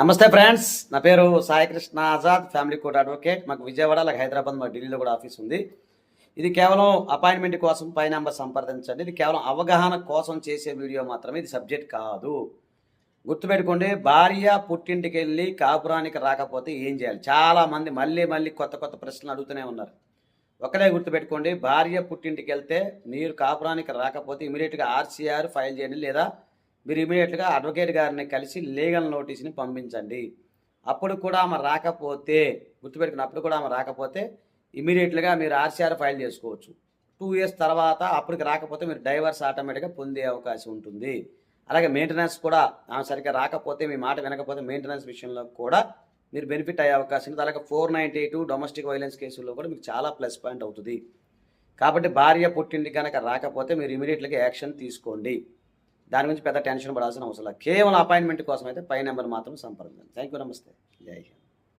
నమస్తే ఫ్రెండ్స్, నా పేరు Sai Krishna Azad, family court advocate. మాకు విజయవాడ, అలాగే హైదరాబాద్, మా ఢిల్లీలో కూడా ఆఫీస్ ఉంది. ఇది కేవలం అపాయింట్మెంట్ కోసం పై నెంబర్ సంప్రదించండి. ఇది కేవలం అవగాహన కోసం చేసే వీడియో మాత్రమే, ఇది సబ్జెక్ట్ కాదు. గుర్తుపెట్టుకోండి, భార్య పుట్టింటికి వెళ్ళి కాపురానికి రాకపోతే ఏం చేయాలి? చాలామంది మళ్ళీ కొత్త కొత్త ప్రశ్నలు అడుగుతూనే ఉన్నారు. ఒకటే గుర్తుపెట్టుకోండి, భార్య పుట్టింటికి వెళ్తే మీరు కాపురానికి రాకపోతే ఇమీడియట్గా ఆర్సీఆర్ ఫైల్ చేయండి, లేదా మీరు ఇమీడియట్గా అడ్వకేట్ గారిని కలిసి లీగల్ నోటీస్ని పంపించండి. అప్పుడు కూడా ఆమె రాకపోతే, గుర్తుపెట్టుకుని కూడా ఆమె రాకపోతే ఇమీడియట్గా మీరు ఆర్సీఆర్ ఫైల్ చేసుకోవచ్చు. 2 years తర్వాత అప్పటికి రాకపోతే మీరు డైవర్స్ ఆటోమేటిక్గా పొందే అవకాశం ఉంటుంది. అలాగే మెయింటెనెన్స్ కూడా ఆమె సరిగ్గా రాకపోతే, మీ మాట వినకపోతే మెయింటెనెన్స్ విషయంలో కూడా మీరు బెనిఫిట్ అయ్యే అవకాశం ఉంది. అలాగే 492 డొమెస్టిక్ వైలెన్స్ కేసుల్లో కూడా మీకు చాలా ప్లస్ పాయింట్ అవుతుంది. కాబట్టి భార్య పుట్టింటి కనుక రాకపోతే మీరు ఇమీడియట్గా యాక్షన్ తీసుకోండి. దాని గురించి పెద్ద టెన్షన్ పడాల్సిన అవసరం లేదు. కేవలం అపాయింట్మెంట్ కోసం అయితే పై నెంబర్ మాత్రం సంప్రదించండి. థ్యాంక్ యూ, నమస్తే, జై హింద్.